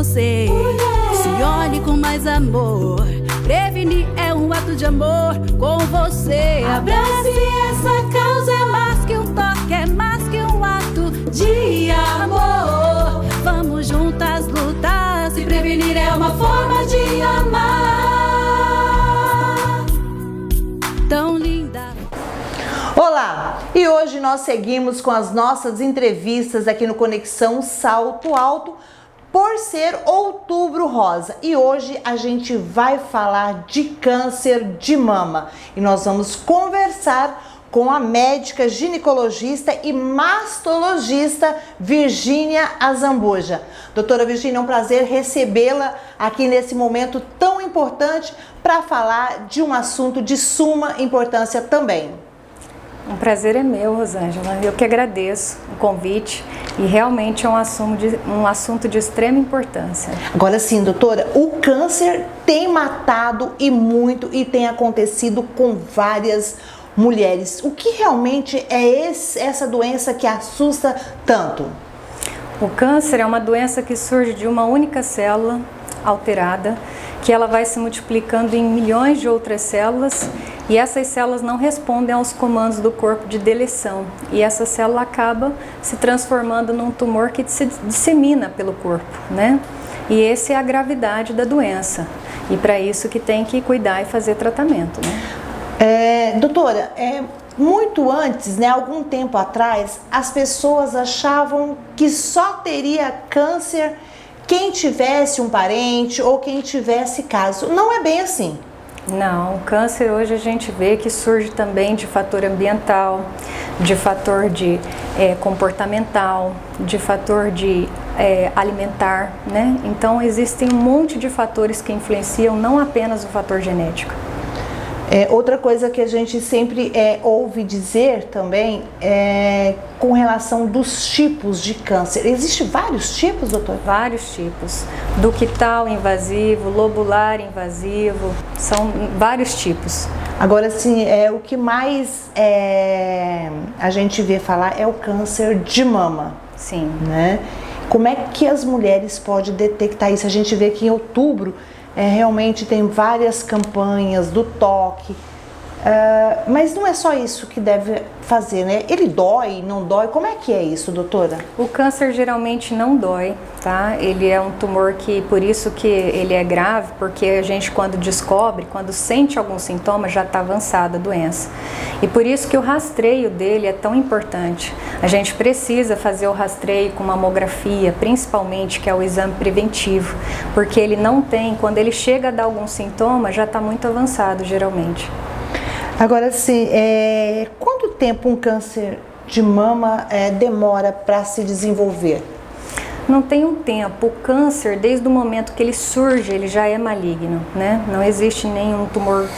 você. Se olhe com mais amor. Prevenir é um ato de amor com você. Abrace essa causa, é mais que um toque, é mais que um ato de amor. Vamos juntas lutar, se prevenir é uma forma de amar. Tão linda. Olá! E hoje nós seguimos com as nossas entrevistas aqui no Conexão Salto Alto, por ser Outubro Rosa. E hoje a gente vai falar de câncer de mama. E nós vamos conversar com a médica ginecologista e mastologista Virgínia Azambuja. Doutora Virgínia, é um prazer recebê-la aqui nesse momento tão importante para falar de um assunto de suma importância também. Um prazer é meu, Rosângela. Eu que agradeço o convite e realmente é um assunto de extrema importância. Agora sim, doutora, o câncer tem matado e muito e tem acontecido com várias mulheres. O que realmente é essa doença que assusta tanto? O câncer é uma doença que surge de uma única célula alterada, que ela vai se multiplicando em milhões de outras células e essas células não respondem aos comandos do corpo de deleção e essa célula acaba se transformando num tumor que se dissemina pelo corpo, né? E essa é a gravidade da doença e para isso que tem que cuidar e fazer tratamento, né? Doutora, muito antes, né, algum tempo atrás, as pessoas achavam que só teria câncer quem tivesse um parente ou quem tivesse caso. Não é bem assim. Não, o câncer hoje a gente vê que surge também de fator ambiental, de fator de comportamental, de fator de alimentar, né? Então existem um monte de fatores que influenciam, não apenas o fator genético. Outra coisa que a gente sempre ouve dizer também é com relação dos tipos de câncer. Existem vários tipos, doutor? Vários tipos. Ductal invasivo, lobular invasivo, são vários tipos. Agora, sim, o que mais a gente vê falar é o câncer de mama. Sim. Né? Como é que as mulheres podem detectar isso? A gente vê que em outubro realmente tem várias campanhas do toque, mas não é só isso que deve fazer, né? Ele dói, não dói? Como é que é isso, doutora? O câncer geralmente não dói, tá? Ele é um tumor que, por isso que ele é grave, porque a gente quando descobre, quando sente algum sintoma, já está avançada a doença. E por isso que o rastreio dele é tão importante. A gente precisa fazer o rastreio com mamografia, principalmente, que é o exame preventivo, porque ele não tem, quando ele chega a dar algum sintoma, já está muito avançado, geralmente. Agora, sim, quanto tempo um câncer de mama demora para se desenvolver? Não tem um tempo. O câncer, desde o momento que ele surge, ele já é maligno, né? Não existe nenhum tumor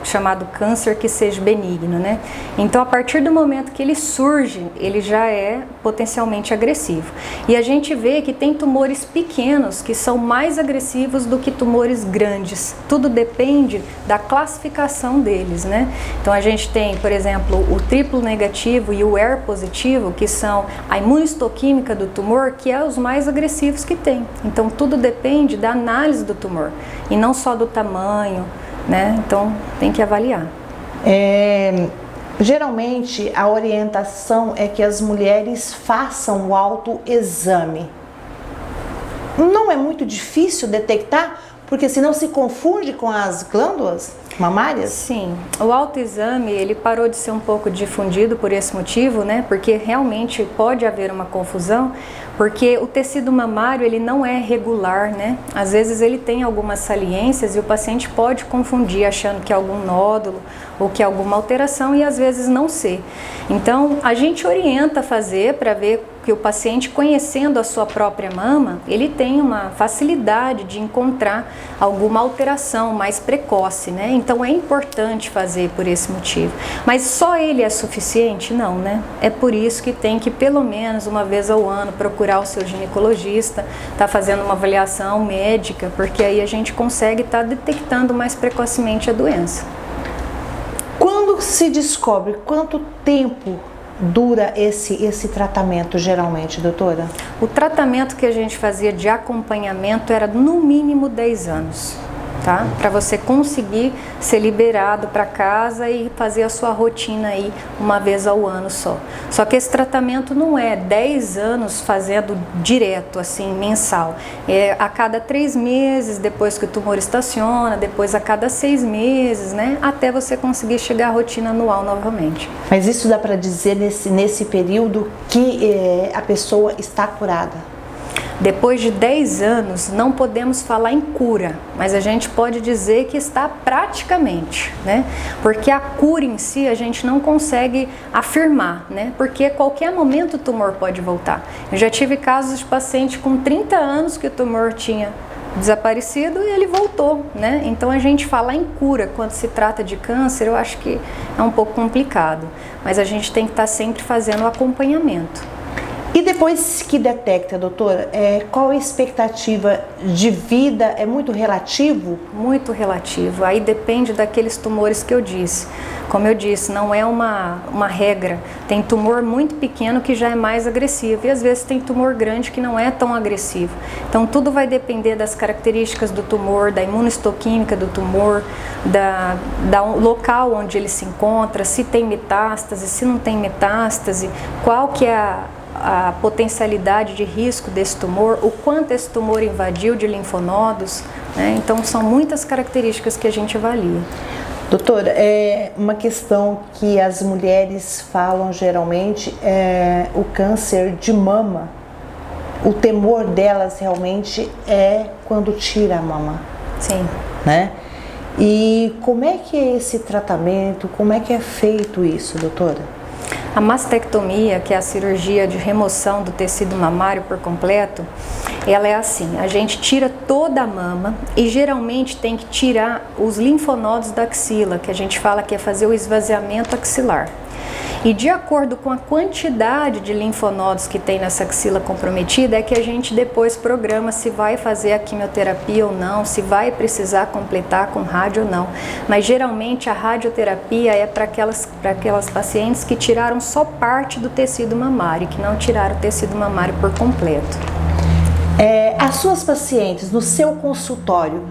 chamado câncer que seja benigno, né? Então, a partir do momento que ele surge, ele já é potencialmente agressivo. E a gente vê que tem tumores pequenos que são mais agressivos do que tumores grandes. Tudo depende da classificação deles, né? Então, a gente tem, por exemplo, o triplo negativo e o ER positivo, que são a imunistoquímica do tumor, que é os mais agressivos que tem. Então tudo depende da análise do tumor e não só do tamanho, né? Então tem que avaliar. Geralmente a orientação é que as mulheres façam o autoexame. Não é muito difícil detectar, porque senão se confunde com as glândulas mamárias? Sim, o autoexame ele parou de ser um pouco difundido por esse motivo, né? Porque realmente pode haver uma confusão, porque o tecido mamário ele não é regular, né? Às vezes ele tem algumas saliências e o paciente pode confundir achando que é algum nódulo ou que é alguma alteração e às vezes não ser. Então a gente orienta a fazer para ver que o paciente, conhecendo a sua própria mama, ele tem uma facilidade de encontrar alguma alteração mais precoce, né? Então é importante fazer por esse motivo. Mas só ele é suficiente? Não, né? É por isso que tem que pelo menos uma vez ao ano procurar o seu ginecologista, tá fazendo uma avaliação médica, porque aí a gente consegue estar detectando mais precocemente a doença. Quando se descobre, quanto tempo dura esse tratamento geralmente, doutora? O tratamento que a gente fazia de acompanhamento era no mínimo 10 anos. Tá? Para você conseguir ser liberado para casa e fazer a sua rotina aí uma vez ao ano só. Só que esse tratamento não é 10 anos fazendo direto, assim, mensal. É a cada 3 meses, depois que o tumor estaciona, depois a cada 6 meses, né? Até você conseguir chegar à rotina anual novamente. Mas isso dá para dizer nesse período que a pessoa está curada? Depois de 10 anos, não podemos falar em cura, mas a gente pode dizer que está praticamente, né? Porque a cura em si a gente não consegue afirmar, né? Porque a qualquer momento o tumor pode voltar. Eu já tive casos de paciente com 30 anos que o tumor tinha desaparecido e ele voltou, né? Então a gente falar em cura quando se trata de câncer, eu acho que é um pouco complicado, mas a gente tem que estar sempre fazendo o acompanhamento. E depois que detecta, doutora, qual a expectativa de vida? É muito relativo? Muito relativo. Aí depende daqueles tumores que eu disse. Como eu disse, não é uma regra. Tem tumor muito pequeno que já é mais agressivo e às vezes tem tumor grande que não é tão agressivo. Então tudo vai depender das características do tumor, da imunohistoquímica do tumor, da local onde ele se encontra, se tem metástase, se não tem metástase, qual que é a potencialidade de risco desse tumor, o quanto esse tumor invadiu de linfonodos, né? Então são muitas características que a gente avalia. Doutora, uma questão que as mulheres falam geralmente é o câncer de mama. O temor delas realmente é quando tira a mama. Sim. Né? E como é que é esse tratamento, como é que é feito isso, doutora? A mastectomia, que é a cirurgia de remoção do tecido mamário por completo, ela é assim, a gente tira toda a mama e geralmente tem que tirar os linfonodos da axila, que a gente fala que é fazer o esvaziamento axilar. E de acordo com a quantidade de linfonodos que tem nessa axila comprometida, é que a gente depois programa se vai fazer a quimioterapia ou não, se vai precisar completar com rádio ou não. Mas geralmente a radioterapia é para aquelas pacientes que tiraram só parte do tecido mamário, que não tiraram o tecido mamário por completo. As suas pacientes no seu consultório,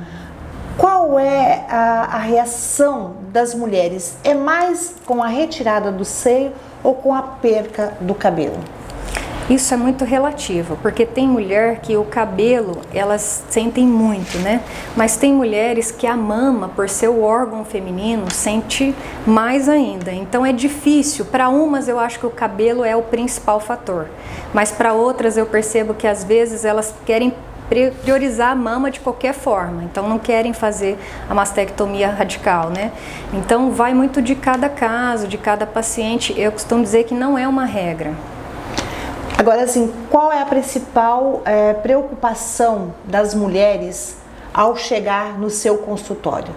qual é a reação das mulheres? É mais com a retirada do seio ou com a perca do cabelo? Isso é muito relativo, porque tem mulher que o cabelo elas sentem muito, né? Mas tem mulheres que a mama, por ser o órgão feminino, sente mais ainda. Então é difícil. Para umas eu acho que o cabelo é o principal fator, mas para outras eu percebo que às vezes elas querem priorizar a mama de qualquer forma, então não querem fazer a mastectomia radical, né? Então vai muito de cada caso, de cada paciente. Eu costumo dizer que não é uma regra. Agora, assim, qual é a principal preocupação das mulheres ao chegar no seu consultório?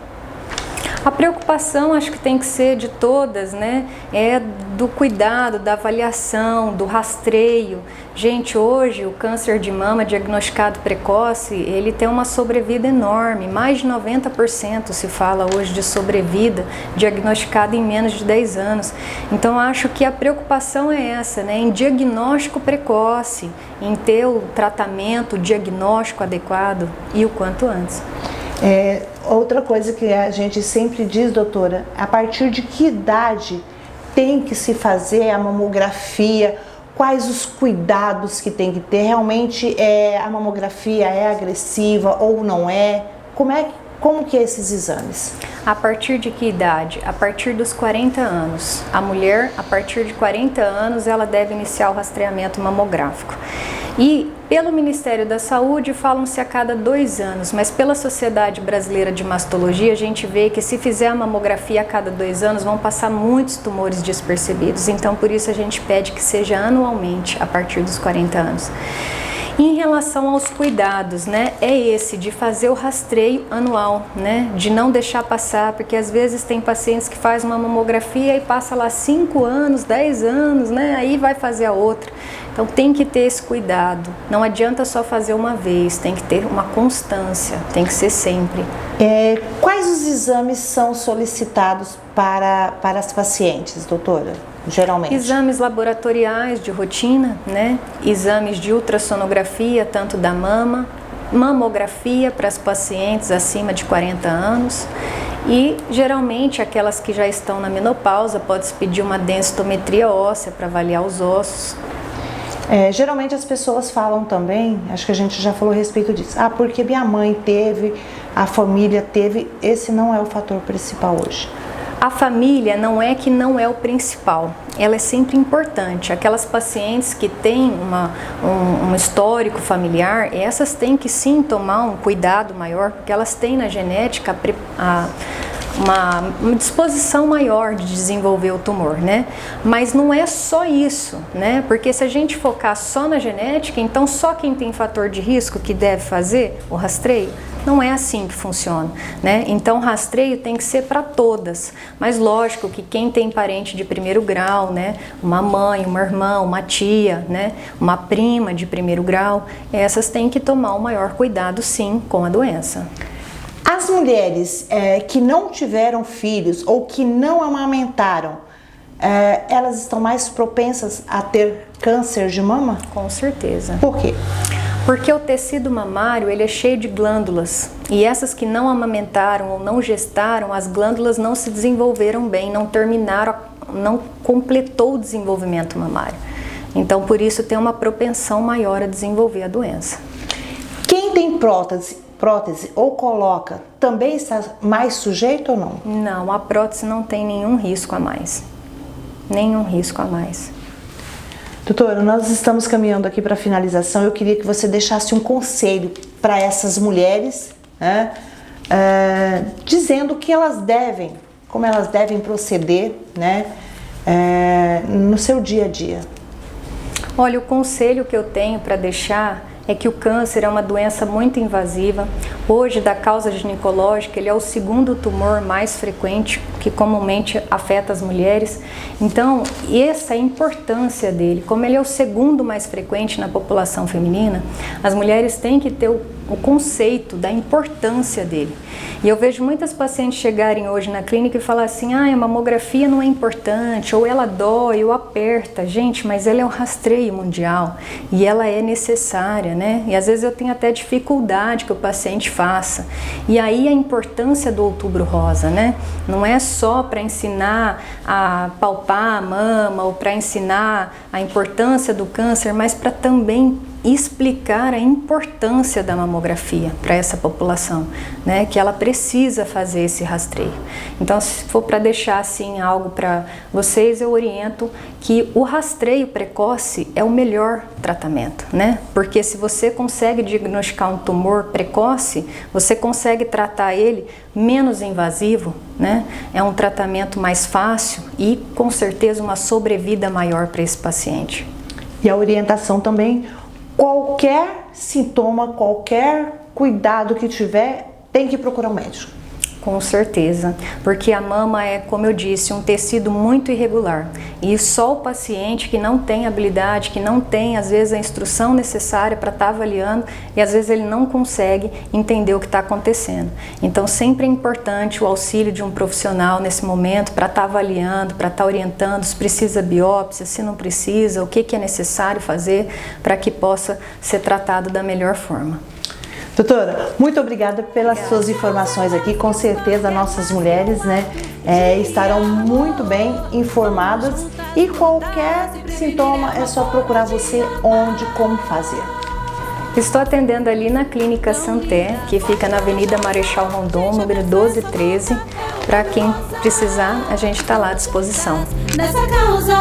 A preocupação, acho que tem que ser de todas, né? É do cuidado, da avaliação, do rastreio. Gente, hoje o câncer de mama diagnosticado precoce, ele tem uma sobrevida enorme. Mais de 90% se fala hoje de sobrevida diagnosticada em menos de 10 anos. Então, acho que a preocupação é essa, né? Em diagnóstico precoce, em ter o tratamento, o diagnóstico adequado e o quanto antes. Outra coisa que a gente sempre diz, doutora, a partir de que idade tem que se fazer a mamografia? Quais os cuidados que tem que ter? Realmente a mamografia é agressiva ou não é? Como que é esses exames? A partir de que idade? A partir dos 40 anos. A mulher, a partir de 40 anos, ela deve iniciar o rastreamento mamográfico. E pelo Ministério da Saúde falam-se a cada 2 anos, mas pela Sociedade Brasileira de Mastologia a gente vê que se fizer a mamografia a cada 2 anos vão passar muitos tumores despercebidos, então por isso a gente pede que seja anualmente a partir dos 40 anos. Em relação aos cuidados, né, é esse de fazer o rastreio anual, né, de não deixar passar, porque às vezes tem pacientes que fazem uma mamografia e passa lá 5 anos, 10 anos, né, aí vai fazer a outra. Então tem que ter esse cuidado, não adianta só fazer uma vez, tem que ter uma constância, tem que ser sempre. Quais os exames são solicitados para as pacientes, doutora? geralmente? Exames laboratoriais de rotina, né? Exames de ultrassonografia, tanto da mama, mamografia para as pacientes acima de 40 anos e geralmente aquelas que já estão na menopausa pode-se pedir uma densitometria óssea para avaliar os ossos. Geralmente as pessoas falam também, acho que a gente já falou a respeito disso, porque minha mãe teve, a família teve, esse não é o fator principal hoje. A família não é que não é o principal, ela é sempre importante. Aquelas pacientes que têm um histórico familiar, essas têm que sim tomar um cuidado maior, porque elas têm na genética uma disposição maior de desenvolver o tumor, né? Mas não é só isso, né? Porque se a gente focar só na genética, então só quem tem fator de risco que deve fazer o rastreio, não é assim que funciona, né? Então o rastreio tem que ser para todas, mas lógico que quem tem parente de primeiro grau, né? Uma mãe, uma irmã, uma tia, né? Uma prima de primeiro grau, essas têm que tomar o maior cuidado sim com a doença. As mulheres que não tiveram filhos ou que não amamentaram, elas estão mais propensas a ter câncer de mama? Com certeza. Por quê? Porque o tecido mamário ele é cheio de glândulas e essas que não amamentaram ou não gestaram, as glândulas não se desenvolveram bem, não terminaram, não completou o desenvolvimento mamário. Então por isso tem uma propensão maior a desenvolver a doença. Quem tem prótese ou coloca, também está mais sujeito ou não? Não, a prótese não tem nenhum risco a mais. Nenhum risco a mais. Doutora, nós estamos caminhando aqui para a finalização. Eu queria que você deixasse um conselho para essas mulheres, né, dizendo que elas devem, como elas devem proceder, né, no seu dia a dia. Olha, o conselho que eu tenho para deixar é que o câncer é uma doença muito invasiva. Hoje, da causa ginecológica, ele é o segundo tumor mais frequente que comumente afeta as mulheres. Então, essa é a importância dele. Como ele é o segundo mais frequente na população feminina, as mulheres têm que ter o conceito da importância dele. E eu vejo muitas pacientes chegarem hoje na clínica e falar assim, a mamografia não é importante, ou ela dói, ou aperta. Gente, mas ela é um rastreio mundial e ela é necessária, né? E às vezes eu tenho até dificuldade que o paciente faça. E aí a importância do Outubro Rosa, né? Não é só para ensinar a palpar a mama ou para ensinar a importância do câncer, mas para também explicar a importância da mamografia para essa população, né? Que ela precisa fazer esse rastreio. Então, se for para deixar assim algo para vocês, eu oriento que o rastreio precoce é o melhor tratamento, né? Porque se você consegue diagnosticar um tumor precoce, você consegue tratar ele menos invasivo, né? É um tratamento mais fácil e com certeza uma sobrevida maior para esse paciente. E a orientação também, qualquer sintoma, qualquer cuidado que tiver, tem que procurar um médico. Com certeza, porque a mama é, como eu disse, um tecido muito irregular e só o paciente que não tem habilidade, que não tem às vezes a instrução necessária para estar avaliando e às vezes ele não consegue entender o que está acontecendo. Então sempre é importante o auxílio de um profissional nesse momento para estar avaliando, para estar orientando se precisa biópsia, se não precisa, o que é necessário fazer para que possa ser tratado da melhor forma. Doutora, muito obrigada pelas suas informações aqui. Com certeza nossas mulheres, né, estarão muito bem informadas e qualquer sintoma é só procurar você onde, como fazer. Estou atendendo ali na Clínica Santé, que fica na Avenida Marechal Rondon, número 1213. Para quem precisar, a gente está lá à disposição. Nessa causa,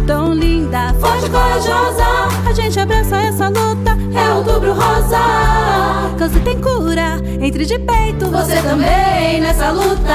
tão linda, forte e corajosa, a gente abraça essa luta, é Outubro Rosa. Câncer tem cura, entre de peito, você também nessa luta.